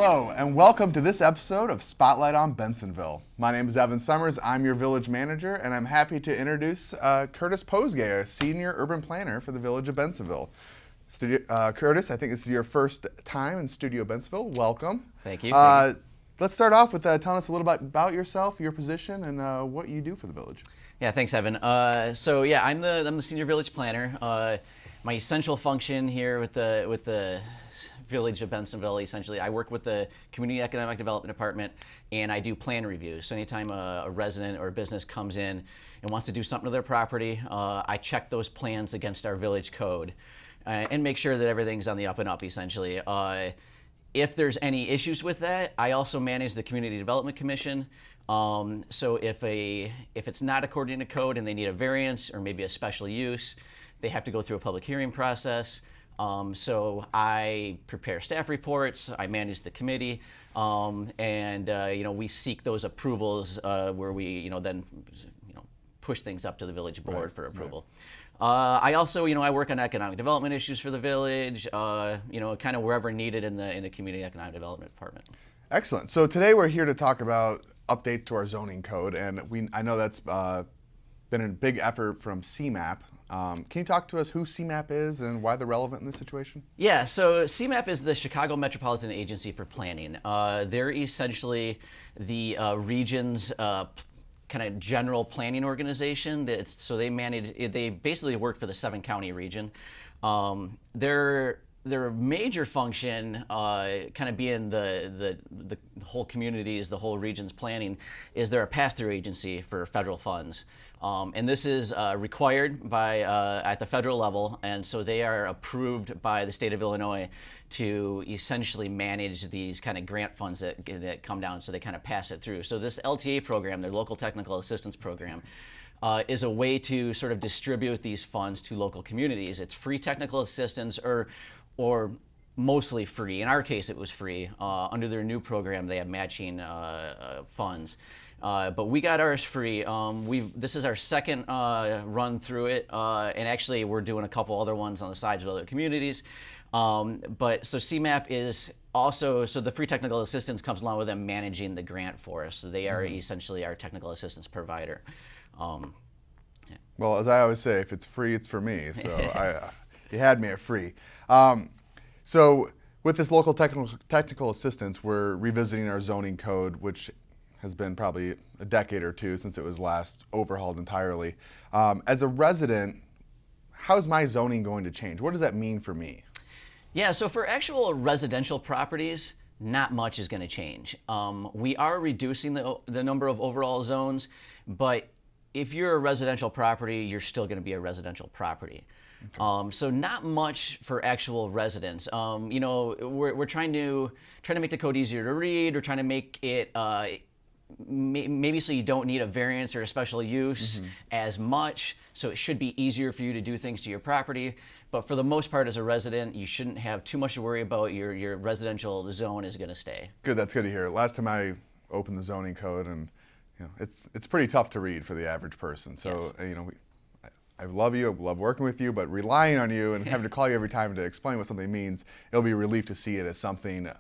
Hello, and welcome to this episode of Spotlight on Bensenville. My name is Evan Summers. I'm your village manager, and I'm happy to introduce Curtis Posgay, a senior urban planner for the Village of Bensenville. Curtis, I think this is your first time in Studio Bensenville. Welcome. Thank you. Let's start off with telling us a little bit about yourself, your position, and what you do for the village. Yeah, thanks, Evan. I'm the senior village planner. My essential function here with the Village of Bensenville, essentially, I work with the Community Economic Development Department, and I do plan reviews. So anytime a resident or a business comes in and wants to do something to their property, I check those plans against our village code and make sure that everything's on the up and up, essentially. If there's any issues with that, I also manage the Community Development Commission. So if it's not according to code and they need a variance or maybe a special use, they have to go through a public hearing process. So I prepare staff reports, I manage the committee, and we seek those approvals where we then push things up to the village board for approval. Right. I also I work on economic development issues for the village, kind of wherever needed in the community economic development department. Excellent. So today we're here to talk about updates to our zoning code, and I know that's been a big effort from CMAP. Can you talk to us who CMAP is and why they're relevant in this situation? Yeah, so CMAP is the Chicago Metropolitan Agency for Planning. They're essentially the region's kind of general planning organization. They basically work for the 7-county region. Their major function, kind of being the whole community's, the whole region's planning, is they're a pass-through agency for federal funds. And this is required by at the federal level, and so they are approved by the state of Illinois to essentially manage these kind of grant funds that come down, so they kind of pass it through. So this LTA program, their Local Technical Assistance Program, is a way to sort of distribute these funds to local communities. It's free technical assistance or mostly free. In our case, it was free. Under their new program, they have matching funds. But we got ours free. This is our second run through it, and actually we're doing a couple other ones on the sides of other communities. But so CMAP is also, so the free technical assistance comes along with them managing the grant for us. So they are essentially our technical assistance provider. Yeah. Well, as I always say, if it's free, it's for me. So you had me at free. So with this local technical assistance, we're revisiting our zoning code, which has been probably a decade or two since it was last overhauled entirely. As a resident, how's my zoning going to change? What does that mean for me? Yeah, so for actual residential properties, not much is going to change. We are reducing the number of overall zones, but if you're a residential property, you're still going to be a residential property. Okay. So not much for actual residents. We're trying to make the code easier to read. We're trying to make it maybe so you don't need a variance or a special use as much. So it should be easier for you to do things to your property. But for the most part, as a resident, you shouldn't have too much to worry about. Your residential zone is going to stay. Good. That's good to hear. Last time I opened the zoning code, and it's pretty tough to read for the average person. So yes. I love you, I love working with you, but relying on you and having to call you every time to explain what something means, it'll be a relief to see it as something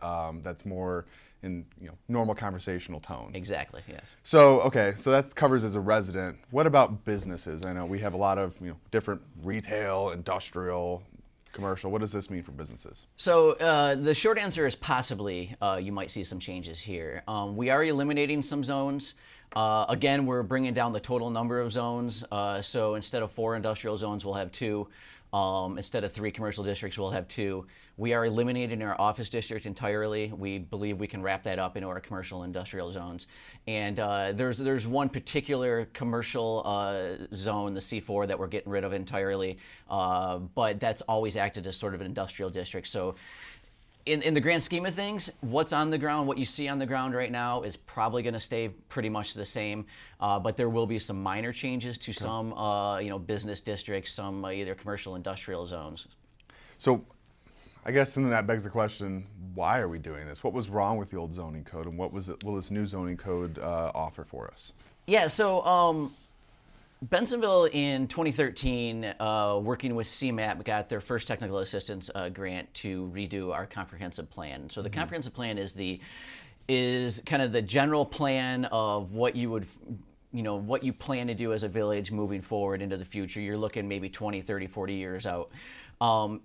that's more in normal conversational tone. Exactly, yes. So, okay, so that covers as a resident. What about businesses? I know we have a lot of different retail, industrial, commercial. What does this mean for businesses? So the short answer is possibly you might see some changes here. We are eliminating some zones. Again, we're bringing down the total number of zones. So instead of 4 industrial zones, we'll have 2. Instead of 3 commercial districts, we'll have 2. We are eliminating our office district entirely. We believe we can wrap that up into our commercial industrial zones. And there's one particular commercial zone, the C4, that we're getting rid of entirely. But that's always acted as sort of an industrial district. So in the grand scheme of things, what's on the ground, what you see on the ground right now is probably going to stay pretty much the same, but there will be some minor changes to some business districts, some either commercial industrial zones. So I guess then that begs the question, why are we doing this? What was wrong with the old zoning code, and what will this new zoning code offer for us? Yeah, so Bensenville in 2013, working with CMAP, got their first technical assistance grant to redo our comprehensive plan. So the comprehensive plan is kind of the general plan of what you would, what you plan to do as a village moving forward into the future. You're looking maybe 20, 30, 40 years out. From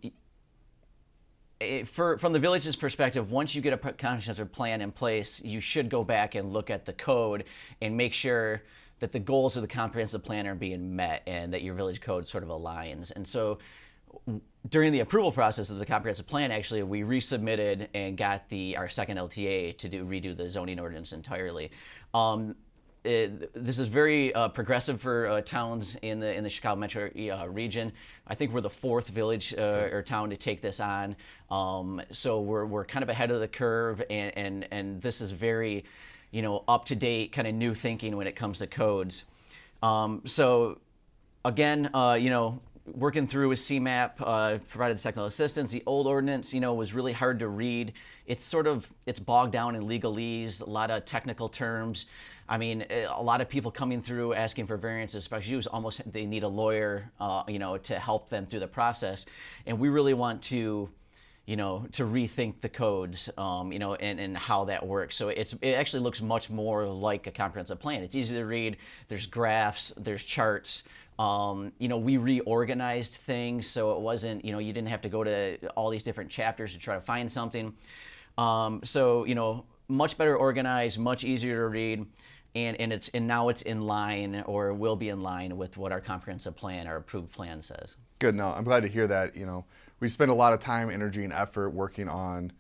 the village's perspective, once you get a comprehensive plan in place, you should go back and look at the code and make sure that the goals of the comprehensive plan are being met and that your village code sort of aligns. And so during the approval process of the comprehensive plan, actually, we resubmitted and got our second LTA to redo the zoning ordinance entirely. This is very progressive for towns in the Chicago metro region. I think we're the fourth village or town to take this on. So we're kind of ahead of the curve, and this is very, up to date, kind of new thinking when it comes to codes. So again, working through with CMAP, provided the technical assistance. The old ordinance, was really hard to read. It's bogged down in legalese, a lot of technical terms. I mean, a lot of people coming through asking for variances, special use, almost they need a lawyer, to help them through the process. And we really want to rethink the codes, and how that works. So it actually looks much more like a comprehensive plan. It's easy to read. There's graphs, there's charts. We reorganized things, so it wasn't, you didn't have to go to all these different chapters to try to find something. So much better organized, much easier to read. And now it's in line, or will be in line with what our comprehensive plan, our approved plan says. Good. No, I'm glad to hear that. We spend a lot of time, energy, and effort working on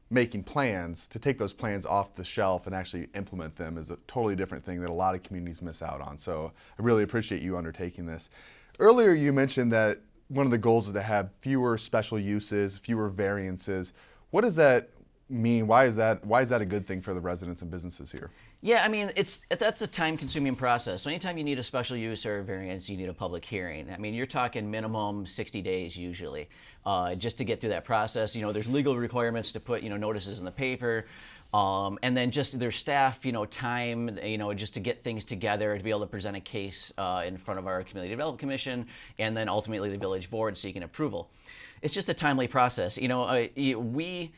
making plans. To take those plans off the shelf and actually implement them is a totally different thing that a lot of communities miss out on. So I really appreciate you undertaking this. Earlier, you mentioned that one of the goals is to have fewer special uses, fewer variances. What does that mean? Why is that a good thing for the residents and businesses here? Yeah, I mean, that's a time-consuming process. So anytime you need a special use or a variance, you need a public hearing. I mean, you're talking minimum 60 days usually, just to get through that process. There's legal requirements to put, notices in the paper, and then just there's staff, time, just to get things together to be able to present a case in front of our Community Development Commission, and then ultimately the village board seeking approval. It's just a timely process. We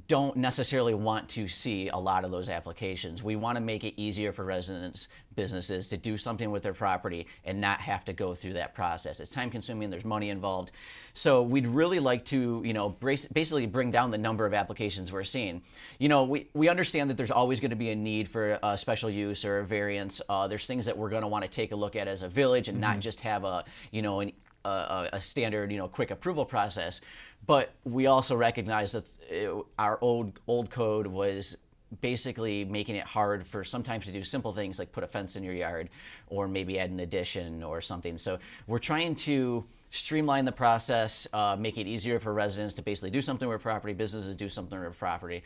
don't necessarily want to see a lot of those applications. We want to make it easier for residents, businesses to do something with their property and not have to go through that process. It's time consuming, there's money involved. So we'd really like to, basically bring down the number of applications we're seeing. We understand that there's always going to be a need for a special use or a variance. There's things that we're going to want to take a look at as a village and not just have a standard, quick approval process. But we also recognize that our old code was basically making it hard for sometimes to do simple things like put a fence in your yard or maybe add an addition or something. So we're trying to streamline the process, make it easier for residents to basically do something with property, businesses do something with property,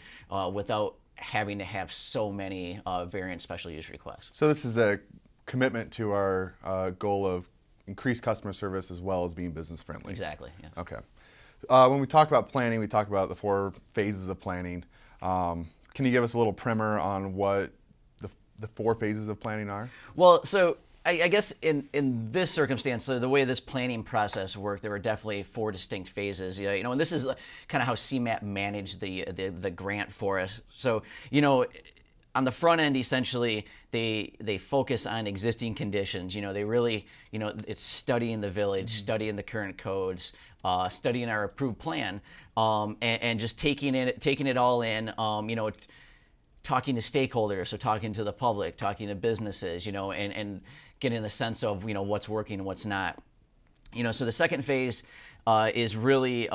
without having to have so many variant special use requests. So this is a commitment to our goal of increased customer service as well as being business friendly. Exactly, yes. Okay. When we talk about planning, we talk about the 4 phases of planning. Can you give us a little primer on what the 4 phases of planning are? Well, so I guess in this circumstance, so the way this planning process worked, there were definitely 4 distinct phases. And this is kind of how CMAP managed the grant for us. So, on the front end, essentially, they focus on existing conditions. They really, it's studying the village, studying the current codes, studying our approved plan, and just taking it all in. Talking to stakeholders, so talking to the public, talking to businesses, and getting a sense of what's working and what's not. So the second phase is really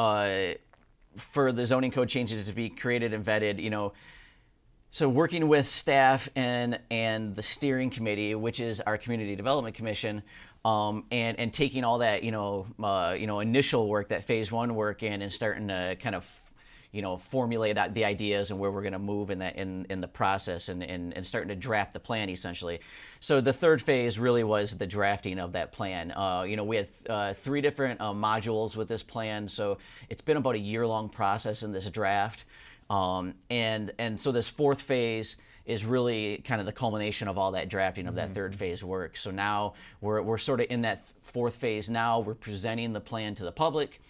for the zoning code changes to be created and vetted. So working with staff and the steering committee, which is our Community Development Commission, and taking all that initial work, that phase 1 work in, and starting to kind of formulate out the ideas and where we're going to move in the process, and starting to draft the plan essentially. So the third phase really was the drafting of that plan. We had 3 different modules with this plan, so it's been about a year-long process in this draft. And so this 4th phase is really kind of the culmination of all that drafting of that third phase work. So now we're sort of in that fourth phase now. We're presenting the plan to the public,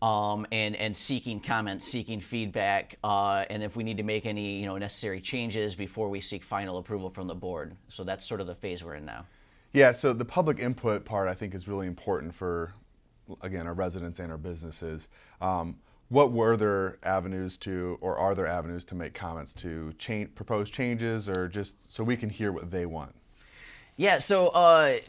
and seeking comments, seeking feedback, and if we need to make any necessary changes before we seek final approval from the board. So that's sort of the phase we're in now. Yeah, so the public input part I think is really important for, again, our residents and our businesses. What were there avenues to, or are there avenues to make comments to propose changes, or just so we can hear what they want? Yeah, so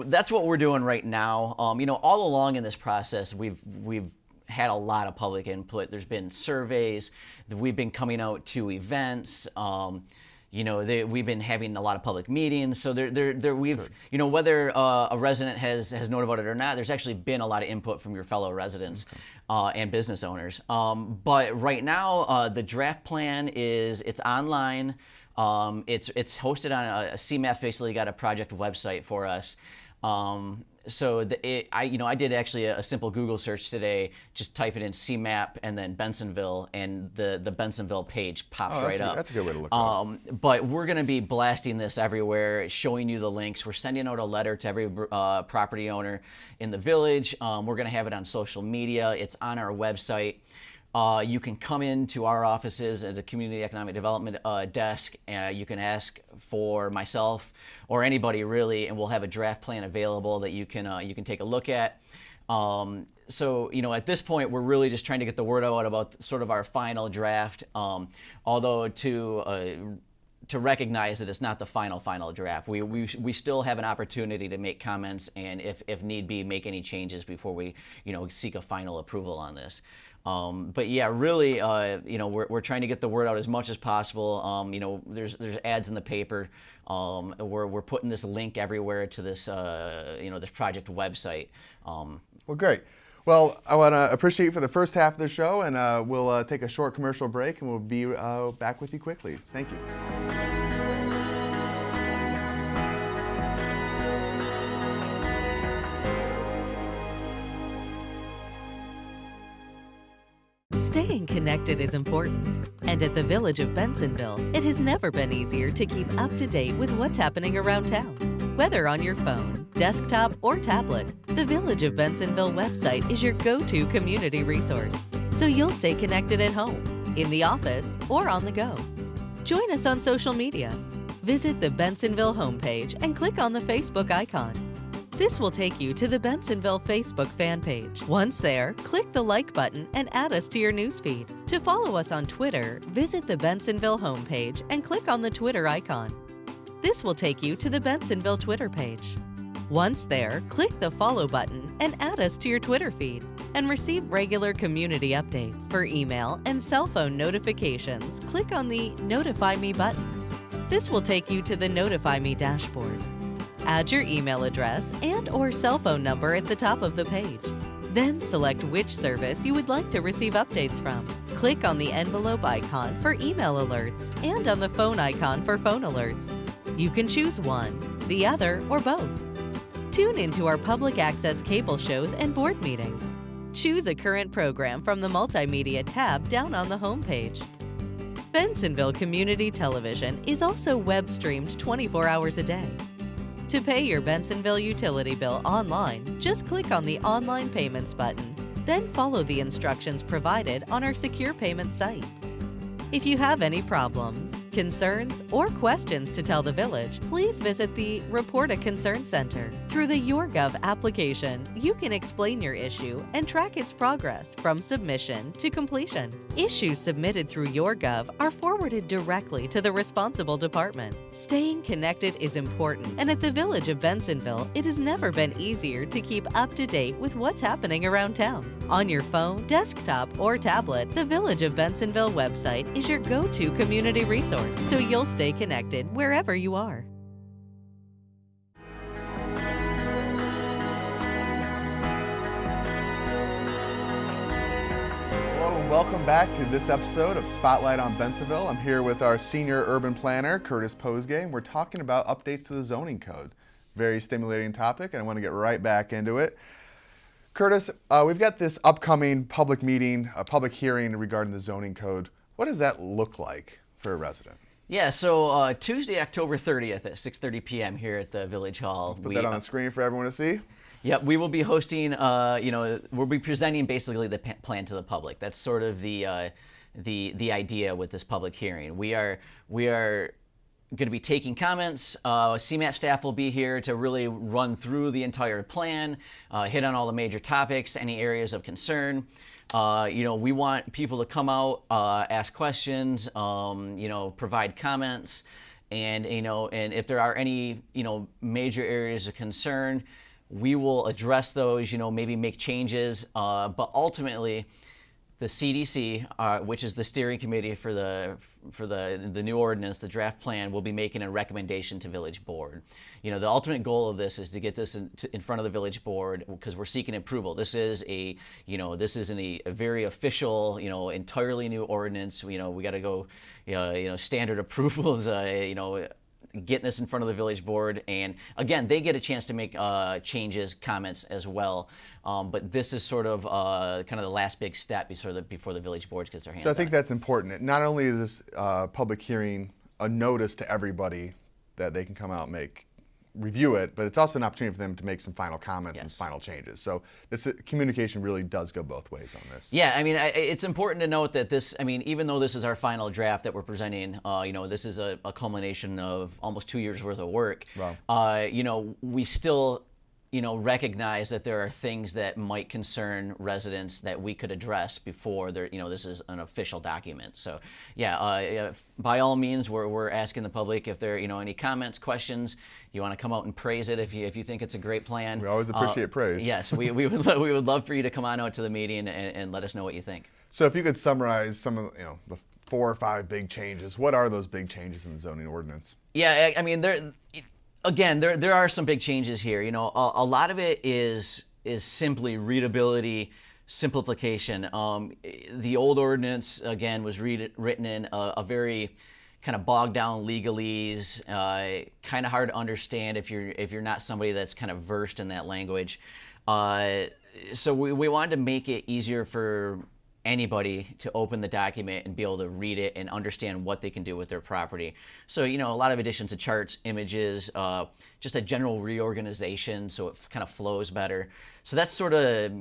that's what we're doing right now. All along in this process, we've had a lot of public input. There's been surveys. We've been coming out to events. We've been having a lot of public meetings. So whether a resident has known about it or not, there's actually been a lot of input from your fellow residents and business owners. But right now, the draft plan it's online. It's hosted on a CMAP. Basically, got a project website for us. I did actually a simple Google search today, just type it in CMAP and then Bensenville, and the Bensenville page pops right up. That's a good way to look at it. But we're going to be blasting this everywhere, showing you the links. We're sending out a letter to every property owner in the village. We're going to have it on social media. It's on our website. You can come into our offices at the Community Economic Development desk. You can ask for myself or anybody really, and we'll have a draft plan available that you can take a look at. At this point, we're really just trying to get the word out about sort of our final draft. Although to recognize that it's not the final draft, we still have an opportunity to make comments, and if need be, make any changes before we seek a final approval on this. But yeah, really, we're trying to get the word out as much as possible. There's ads in the paper. We're putting this link everywhere to this this project website. Well, great. Well, I want to appreciate you for the first half of the show, and we'll take a short commercial break, and we'll be back with you quickly. Thank you. Staying connected is important, and at the Village of Bensenville, it has never been easier to keep up to date with what's happening around town. Whether on your phone, desktop, or tablet, the Village of Bensenville website is your go-to community resource, so you'll stay connected at home, in the office, or on the go. Join us on social media. Visit the Bensenville homepage and click on the Facebook icon. This will take you to the Bensenville Facebook fan page. Once there, click the like button and add us to your newsfeed. To follow us on Twitter, visit the Bensenville homepage and click on the Twitter icon. This will take you to the Bensenville Twitter page. Once there, click the follow button and add us to your Twitter feed and receive regular community updates. For email and cell phone notifications, click on the Notify Me button. This will take you to the Notify Me dashboard. Add your email address and/or cell phone number at the top of the page. Then select which service you would like to receive updates from. Click on the envelope icon for email alerts and on the phone icon for phone alerts. You can choose one, the other, or both. Tune into our public access cable shows and board meetings. Choose a current program from the Multimedia tab down on the homepage. Bensenville Community Television is also web streamed 24 hours a day. To pay your Bensenville utility bill online, just click on the Online Payments button, then follow the instructions provided on our secure payment site. If you have any problems, concerns, or questions to tell the village, please visit the Report a Concern Center. Through the YourGov application, you can explain your issue and track its progress from submission to completion. Issues submitted through YourGov are forwarded directly to the responsible department. Staying connected is important, and at the Village of Bensenville, it has never been easier to keep up to date with what's happening around town. On your phone, desktop, or tablet, the Village of Bensenville website is your go-to community resource, so you'll stay connected wherever you are. Hello and welcome back to this episode of Spotlight on Bensenville. I'm here with our senior urban planner, Curtis Posgay, and we're talking about updates to the zoning code. Very stimulating topic, and I want to get right back into it. Curtis, we've got this upcoming public meeting, a public hearing regarding the zoning code. What does that look like for a resident? Yeah, so Tuesday, October 30th at 6:30 p.m. here at the Village Hall. Put that on the screen for everyone to see. Yep, we will be hosting. We'll be presenting basically the plan to the public. That's sort of the idea with this public hearing. We are going to be taking comments. CMAP staff will be here to really run through the entire plan, hit on all the major topics, any areas of concern. We want people to come out, ask questions, provide comments, and if there are any major areas of concern, we will address those. Maybe make changes, but ultimately, the CDC, which is the steering committee for the new ordinance, the draft plan, will be making a recommendation to Village Board. The ultimate goal of this is to get this in front of the Village Board because we're seeking approval. This is a very official, entirely new ordinance. We got to go, standard approvals. Getting this in front of the Village Board, and again, they get a chance to make changes, comments as well. But this is sort of kind of the last big step before the Village Board gets their hands on it. So I think that's important. Not only is this public hearing a notice to everybody that they can come out and review it, but it's also an opportunity for them to make some final comments and final changes. So this communication really does go both ways on this. Yeah, it's important to note that this, even though this is our final draft that we're presenting, this is a culmination of almost 2 years worth of work. Wow. We still recognize that there are things that might concern residents that we could address before this is an official document. So, by all means, we're asking the public if there are any comments, questions. You want to come out and praise it if you think it's a great plan. We always appreciate praise. Yes, we would love for you to come on out to the meeting and let us know what you think. So, if you could summarize some of the 4 or 5 big changes, what are those big changes in the zoning ordinance? Yeah, there are some big changes here. A lot of it is simply readability, simplification. The old ordinance, again, was written in a very kind of bogged down legalese, kind of hard to understand if you're not somebody that's kind of versed in that language. So we wanted to make it easier for anybody to open the document and be able to read it and understand what they can do with their property. So, a lot of additions to charts, images, just a general reorganization so it kind of flows better. So that's sort of,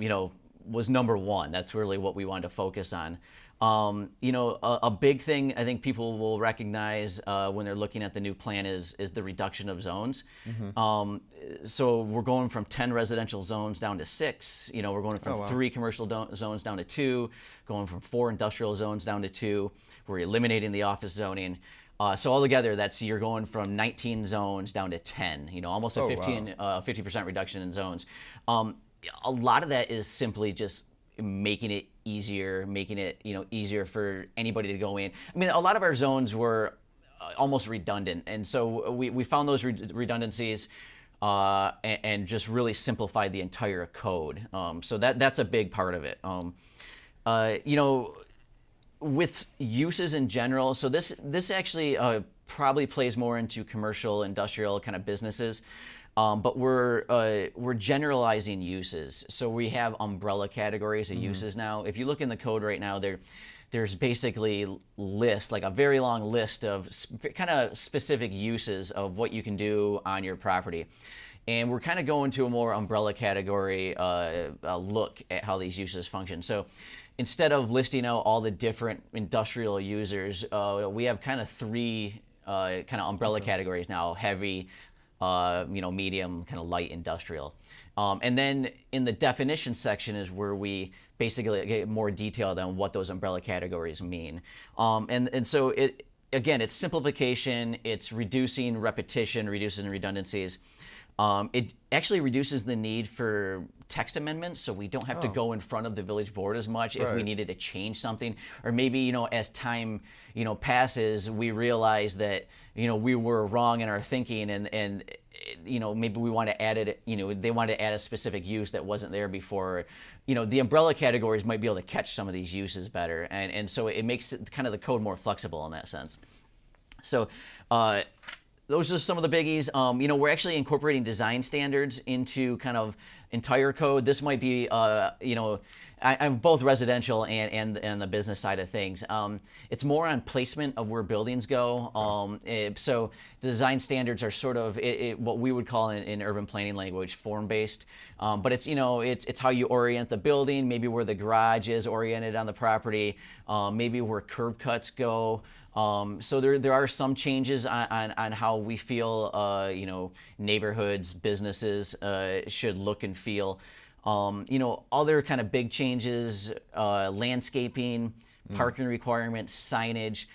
was number one. That's really what we wanted to focus on. A big thing I think people will recognize when they're looking at the new plan is the reduction of zones. Mm-hmm. So we're going from 10 residential zones down to 6. We're going from 3 commercial zones down to 2, going from 4 industrial zones down to 2. We're eliminating the office zoning. So altogether, you're going from 19 zones down to 10. Almost a 50% reduction in zones. A lot of that is simply just making it easier, easier for anybody to go in. A lot of our zones were almost redundant, and so we found those redundancies and just really simplified the entire code. So that's a big part of it. With uses in general, so this actually probably plays more into commercial, industrial kind of businesses. But we're generalizing uses. So we have umbrella categories of uses now. If you look in the code right now, there's basically like a very long list of kind of specific uses of what you can do on your property. And we're kind of going to a more umbrella category look at how these uses function. So instead of listing out all the different industrial users, we have kind of 3 kind of umbrella categories now: heavy, medium, kind of light industrial. And then in the definition section is where we basically get more detailed on what those umbrella categories mean. And so it's simplification, it's reducing repetition, reducing redundancies. It actually reduces the need for text amendments, so we don't have to go in front of the Village Board as much if we needed to change something, or maybe as time passes, we realize that we were wrong in our thinking, and maybe we want to add it. They want to add a specific use that wasn't there before. The umbrella categories might be able to catch some of these uses better, and so it makes kind of the code more flexible in that sense. So. those are some of the biggies. We're actually incorporating design standards into kind of entire code. This might be, I'm both residential and the business side of things. It's more on placement of where buildings go. So the design standards are sort of what we would call in urban planning language form-based. But it's how you orient the building, maybe where the garage is oriented on the property, maybe where curb cuts go. So there are some changes on how we feel, neighborhoods, businesses should look and feel. Other kind of big changes, landscaping, parking requirements, signage.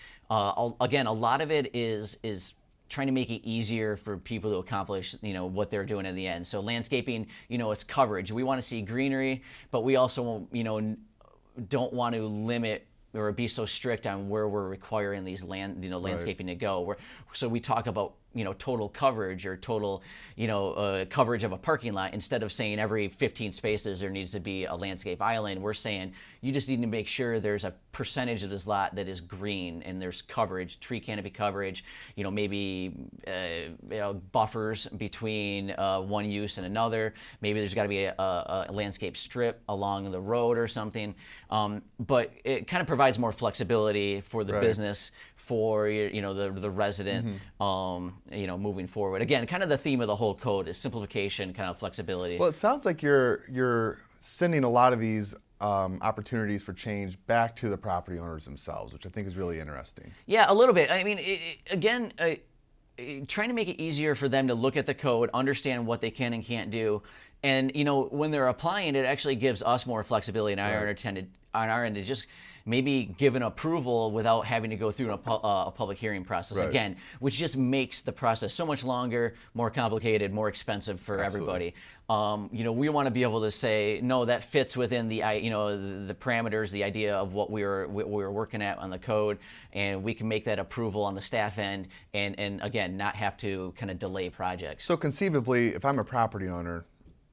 Again, a lot of it is trying to make it easier for people to accomplish, what they're doing in the end. So landscaping, it's coverage. We want to see greenery, but we also, don't want to limit or be so strict on where we're requiring these landscaping to go. So we talk about total coverage or total coverage of a parking lot. Instead of saying every 15 spaces there needs to be a landscape island, we're saying you just need to make sure there's a percentage of this lot that is green and there's coverage, tree canopy coverage, maybe buffers between one use and another. Maybe there's got to be a landscape strip along the road or something. But it kind of provides more flexibility for the business, for the resident, moving forward. Again, kind of the theme of the whole code is simplification, kind of flexibility. Well, it sounds like you're sending a lot of these opportunities for change back to the property owners themselves, which I think is really interesting. Yeah, a little bit. I mean, trying to make it easier for them to look at the code, understand what they can and can't do, and when they're applying, it actually gives us more flexibility on our end to just maybe give an approval without having to go through a public hearing process again, which just makes the process so much longer, more complicated, more expensive for everybody. We want to be able to say, no, that fits within the parameters, the idea of what we were working at on the code, and we can make that approval on the staff end, and again, not have to kind of delay projects. So conceivably, if I'm a property owner,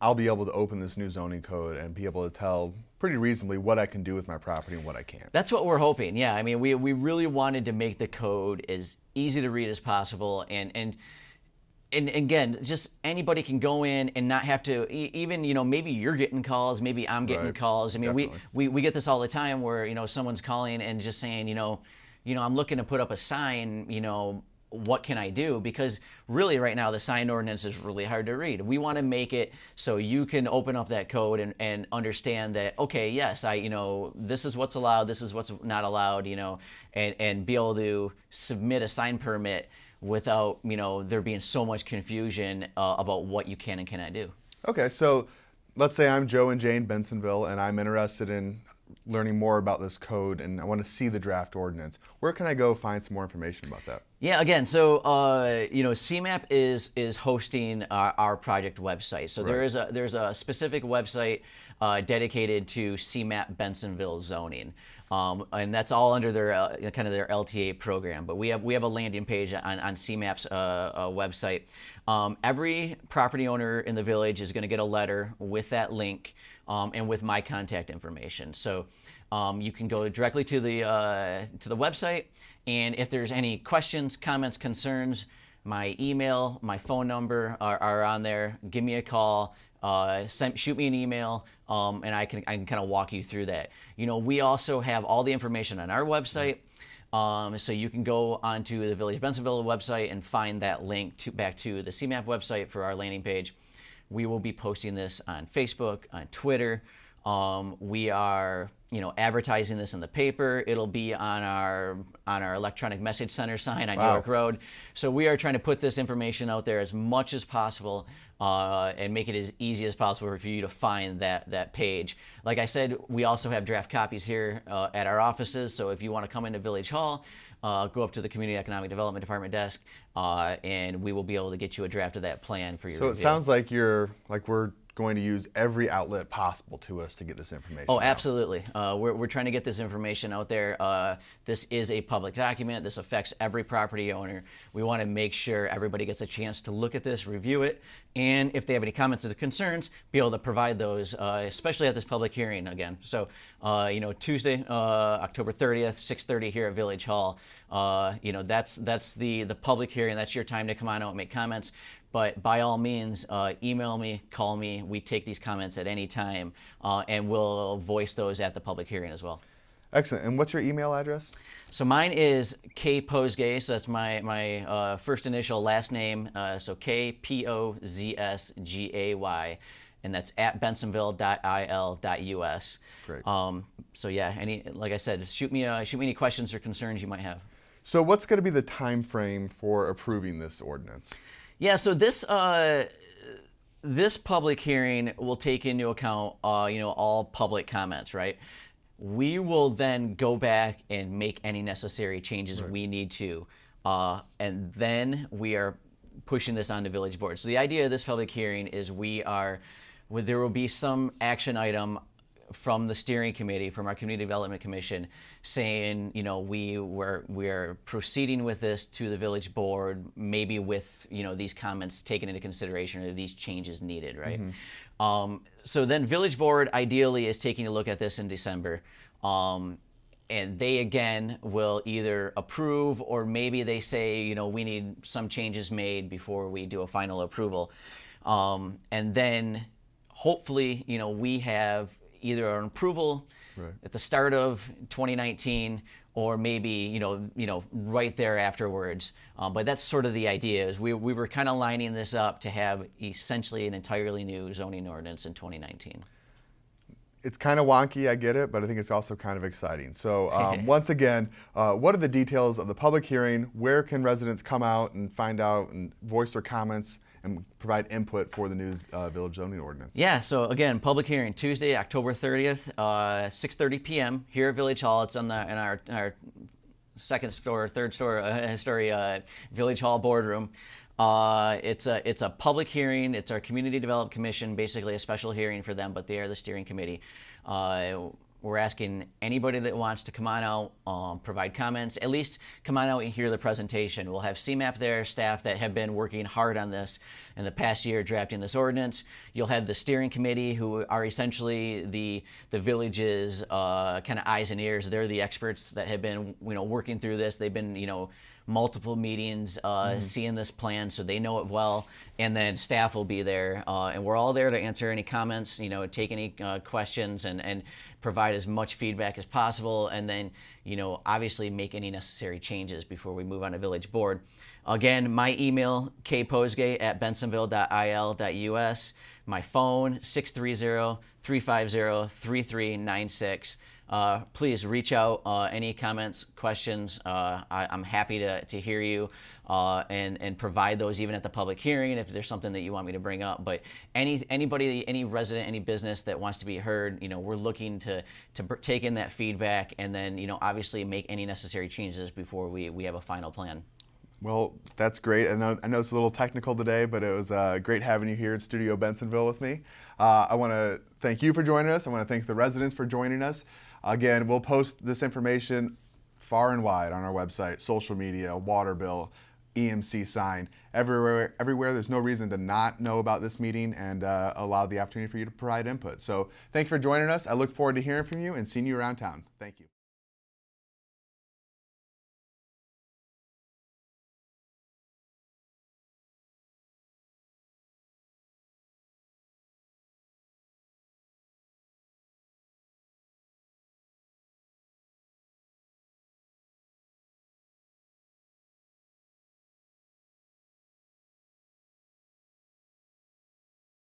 I'll be able to open this new zoning code and be able to tell pretty reasonably what I can do with my property and what I can't. That's what we're hoping. Yeah, I mean, we really wanted to make the code as easy to read as possible, and again, just anybody can go in and not have to even maybe you're getting calls, maybe I'm getting calls. I mean, we get this all the time where someone's calling and just saying I'm looking to put up a sign, what can I do? Because really right now the sign ordinance is really hard to read. We want to make it so you can open up that code and understand that, okay, yes, this is what's allowed, this is what's not allowed, and be able to submit a sign permit without, there being so much confusion about what you can and cannot do. Okay, so let's say I'm Joe and Jane Bensenville and I'm interested in learning more about this code and I want to see the draft ordinance. Where can I go find some more information about that? Yeah, again, so CMAP is hosting our project website. So there's a specific website dedicated to CMAP Bensenville zoning, and that's all under their kind of their LTA program. But we have a landing page on CMAP's website. Every property owner in the village is going to get a letter with that link and with my contact information. So you can go directly to the website, and if there's any questions, comments, concerns, my email, my phone number are on there. Give me a call, shoot me an email, and I can kind of walk you through that. We also have all the information on our website. So you can go onto the Village Bensenville website and find that link back to the CMAP website for our landing page. We will be posting this on Facebook, on Twitter. We are, advertising this in the paper. It'll be on our electronic message center sign on York Road. So we are trying to put this information out there as much as possible and make it as easy as possible for you to find that page. Like I said, we also have draft copies here at our offices. So if you want to come into Village Hall, go up to the Community Economic Development Department desk, and we will be able to get you a draft of that plan for your review. So it sounds like we're going to use every outlet possible to us to get this information Oh, out. absolutely. We're trying to get this information out there. This is a public document. This affects every property owner. We want to make sure everybody gets a chance to look at this, review it, and if they have any comments or concerns, be able to provide those, especially at this public hearing again. So, Tuesday, October 30th, 6:30 here at Village Hall. That's the public hearing. That's your time to come on out and make comments. But by all means, email me, call me. We take these comments at any time, and we'll voice those at the public hearing as well. Excellent. And what's your email address? So mine is kpozgay. So that's my first initial last name. So KPOZSGAY, and that's at bensenville.il.us. Great. So yeah, like I said, shoot me any questions or concerns you might have. So what's going to be the time frame for approving this ordinance? Yeah, so this public hearing will take into account all public comments, right? We will then go back and make any necessary changes we need to, and then we are pushing this on the village board. So the idea of this public hearing is there will be some action item from the steering committee, from our community development commission, saying, we are proceeding with this to the village board, maybe with these comments taken into consideration or these changes needed, right? Mm-hmm. So then village board ideally is taking a look at this in December, and they again will either approve or maybe they say, we need some changes made before we do a final approval, and then hopefully we have either an approval at the start of 2019 or maybe right there afterwards. But that's sort of the idea. Is we were kind of lining this up to have essentially an entirely new zoning ordinance in 2019. It's kind of wonky, I get it, but I think it's also kind of exciting. So once again, what are the details of the public hearing? Where can residents come out and find out and voice their comments and provide input for the new Village Zoning Ordinance? Yeah, so again, public hearing Tuesday, October 30th, 6:30 p.m. here at Village Hall. It's in our third story Village Hall boardroom. It's a public hearing. It's our Community Development Commission, basically a special hearing for them, but they are the steering committee. We're asking anybody that wants to come on out, provide comments, at least come on out and hear the presentation. We'll have CMAP there, staff that have been working hard on this in the past year drafting this ordinance. You'll have the steering committee, who are essentially the village's kind of eyes and ears. They're the experts that have been working through this. They've been multiple meetings seeing this plan, so they know it well. And then staff will be there, and we're all there to answer any comments, take any questions, and provide as much feedback as possible, and then obviously make any necessary changes before we move on to village board. Again, my email, kpozgay@bensenville.il.us. My phone, 630-350-3396. Please reach out, any comments, questions. I'm happy to hear you and provide those even at the public hearing if there's something that you want me to bring up. But anybody, any resident, any business that wants to be heard, we're looking to take in that feedback and then obviously make any necessary changes before we have a final plan. Well, that's great. I know it's a little technical today, but it was great having you here in Studio Bensenville with me. I want to thank you for joining us. I want to thank the residents for joining us. Again, we'll post this information far and wide on our website, social media, water bill, EMC sign, everywhere. There's no reason to not know about this meeting and allow the opportunity for you to provide input. So thank you for joining us. I look forward to hearing from you and seeing you around town. Thank you.